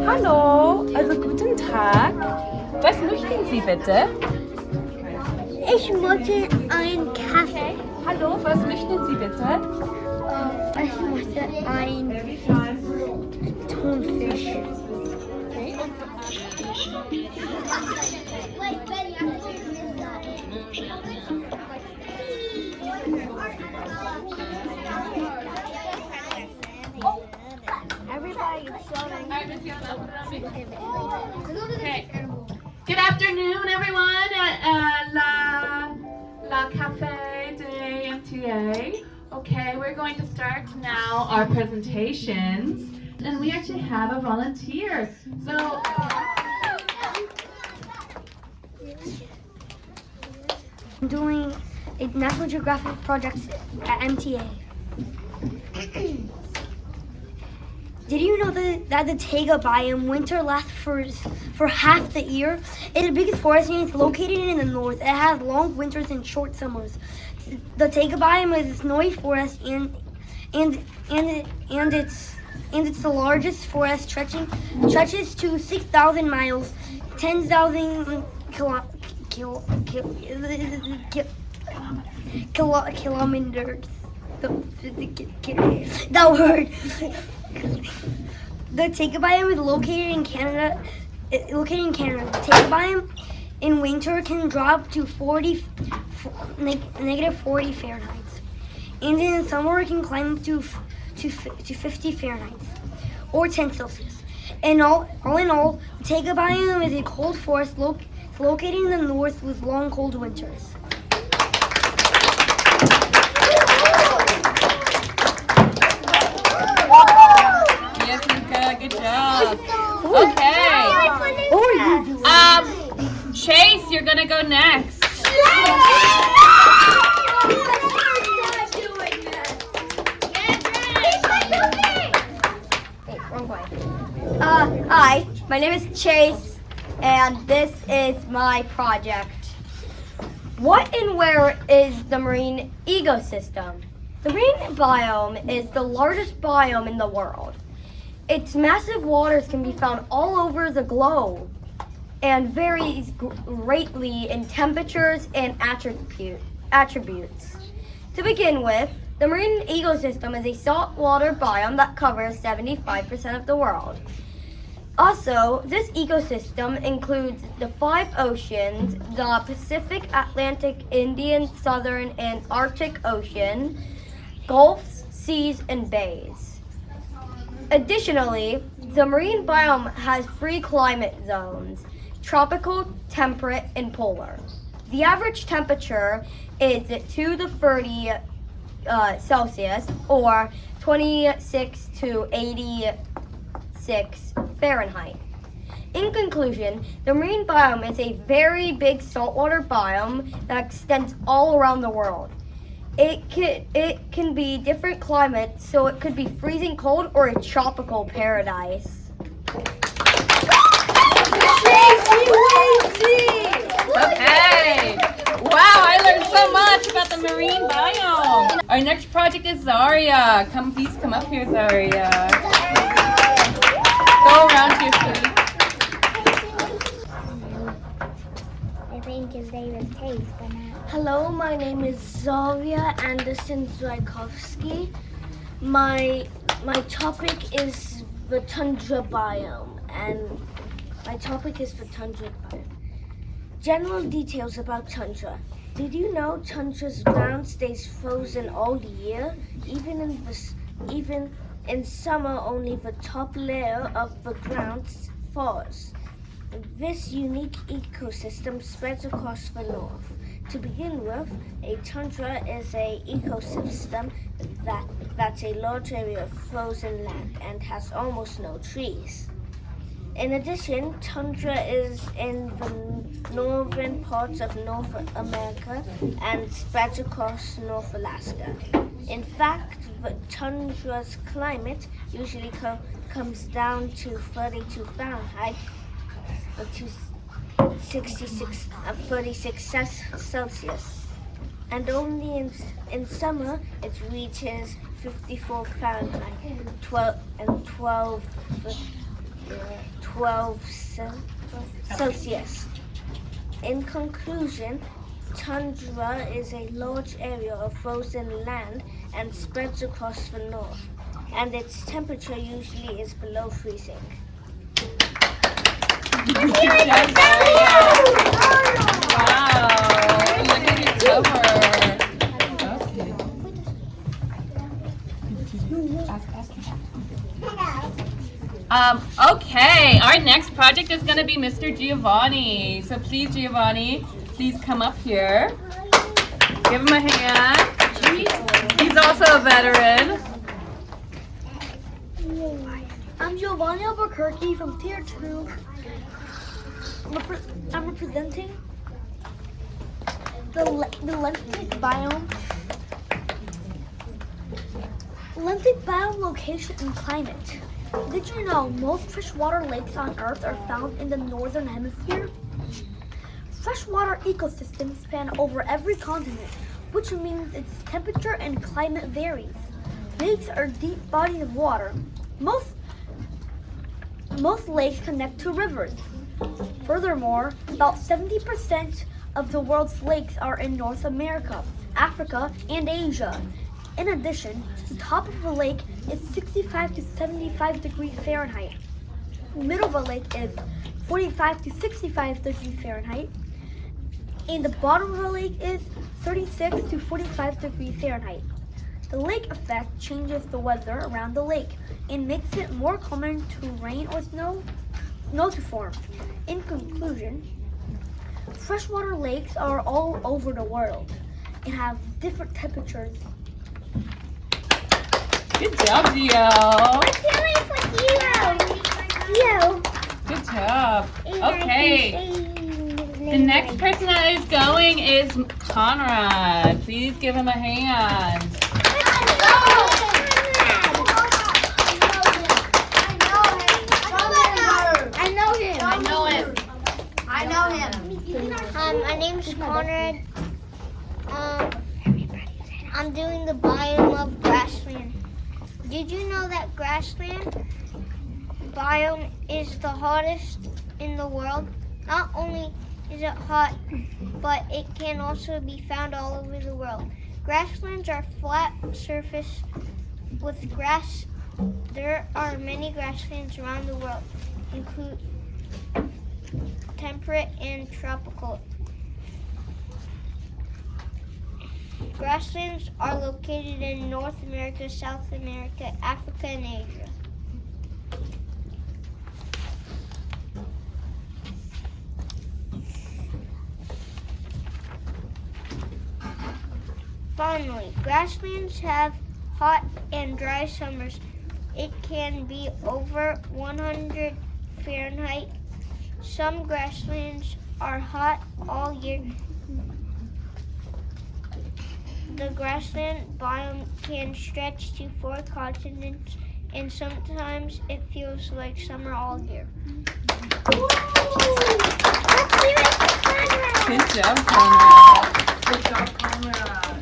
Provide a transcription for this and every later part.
Hallo, also guten Tag. Was möchten Sie bitte? Ich möchte einen Kaffee. Hallo, was möchten Sie bitte? Ich möchte einen Thunfisch. Good afternoon, everyone, at La Café de MTA. Okay, we're going to start now our presentations, and we actually have a volunteer. So, I'm doing a National Geographic project at MTA. Did you know that the taiga biome winter lasts for half the year? It's the biggest forest and it's located in the north. It has long winters and short summers. The taiga biome is a snowy forest and it's the largest forest stretches to 6,000 miles, 10,000 kilometers. That word. The taiga biome is located in Canada. The taiga biome in winter can drop to negative 40 Fahrenheit, and in summer it can climb to 50 Fahrenheit or 10 Celsius. And all in all, the taiga biome is a cold forest located in the north with long cold winters. good job. Okay. Chase, you're gonna go next. Hi, my name is Chase, and this is my project. What and where is the marine ecosystem? The marine biome is the largest biome in the world. Its massive waters can be found all over the globe and varies greatly in temperatures and attributes. To begin with, the marine ecosystem is a saltwater biome that covers 75% of the world. Also, this ecosystem includes the 5 oceans, the Pacific, Atlantic, Indian, Southern, and Arctic Ocean, gulfs, seas, and bays. Additionally, the marine biome has 3 climate zones: tropical, temperate, and polar. The average temperature is 2 to 30 Celsius or 26 to 86 Fahrenheit. In conclusion, the marine biome is a very big saltwater biome that extends all around the world. It can be different climates, so it could be freezing cold or a tropical paradise. Okay. Wow, I learned so much about the marine biome. Our next project is Zaria. Please come up here, Zaria. Go around here, sweetie. I think his name is Chase, but not. Hello, my name is Zaria Anderson Zwiakowski. My topic is the tundra biome, and General details about tundra. Did you know tundra's ground stays frozen all year? Even in summer, only the top layer of the ground thaws. This unique ecosystem spreads across the north. To begin with, a tundra is an ecosystem that's a large area of frozen land and has almost no trees. In addition, tundra is in the northern parts of North America and spreads across North Alaska. In fact, the tundra's climate usually comes down to 32 Fahrenheit to 36 Celsius. And only in summer it reaches 54 Fahrenheit, 12 12 Celsius. In conclusion, tundra is a large area of frozen land and spreads across the north, and its temperature usually is below freezing. Wow, look at your cover. Okay, our next project is going to be Mr. Giovanni. So please, Giovanni, please come up here. Give him a hand. He's also a veteran. I'm Giovanni Albuquerque from Tier 2. I'm representing the lentic biome. Lentic biome location and climate. Did you know most freshwater lakes on Earth are found in the northern hemisphere? Freshwater ecosystems span over every continent, which means its temperature and climate varies. Lakes are deep bodies of water. Most lakes connect to rivers. Furthermore, about 70% of the world's lakes are in North America, Africa, and Asia. In addition, the top of a lake is 65 to 75 degrees Fahrenheit. The middle of a lake is 45 to 65 degrees Fahrenheit. And the bottom of a lake is 36 to 45 degrees Fahrenheit. The lake effect changes the weather around the lake and makes it more common to rain or snow to form. In conclusion, freshwater lakes are all over the world and have different temperatures. Good job, Gio. Good job. Okay. The next person that is going is Conrad. Please give him a hand. My name's Conrad. I'm doing the biome of grassland. Did you know that grassland biome is the hottest in the world? Not only is it hot, but it can also be found all over the world. Grasslands are flat surface with grass. There are many grasslands around the world, include temperate and tropical. Grasslands are located in North America, South America, Africa, and Asia. Finally, grasslands have hot and dry summers. It can be over 100 Fahrenheit. Some grasslands are hot all year. The grassland biome can stretch to 4 continents, and sometimes it feels like summer all year. Good job, Conrad. Good job, Conrad.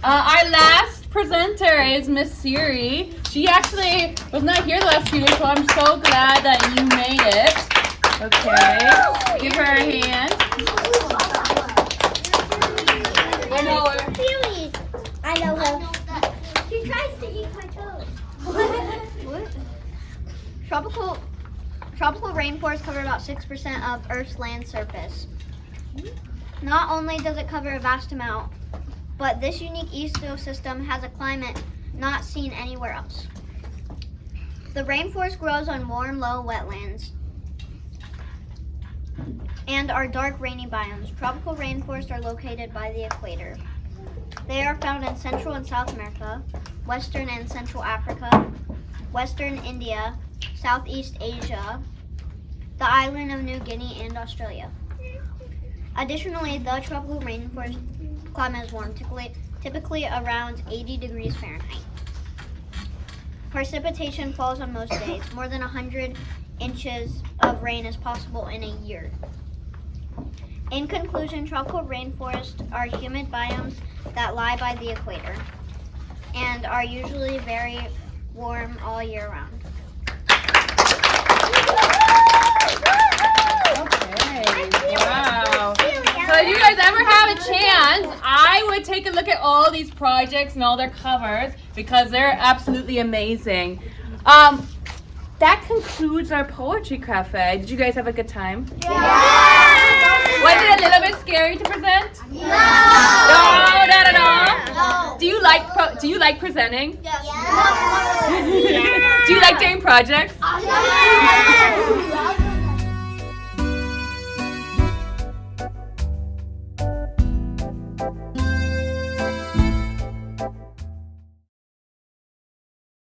Our last presenter is Miss Siri. She actually was not here the last few days, so I'm so glad that you made it. Okay, give her a hand. I know her. I know her. She tries to eat my toes. What? Tropical rainforests cover about 6% of Earth's land surface. Not only does it cover a vast amount, but this unique ecosystem has a climate not seen anywhere else. The rainforest grows on warm, low wetlands and are dark, rainy biomes. Tropical rainforests are located by the equator. They are found in Central and South America, Western and Central Africa, Western India, Southeast Asia, the island of New Guinea, and Australia. Additionally, the tropical rainforest climate is warm, typically around 80 degrees Fahrenheit. Precipitation falls on most days. More than 100 inches of rain is possible in a year. In conclusion, tropical rainforests are humid biomes that lie by the equator and are usually very warm all year round. Wow. So if you guys ever have a chance, I would take a look at all these projects and all their covers because they're absolutely amazing. That concludes our poetry cafe. Did you guys have a good time? Yeah. Was it a little bit scary to present? No. No, not at all. No. Do you like presenting? Yes. Do you like doing projects? Yes.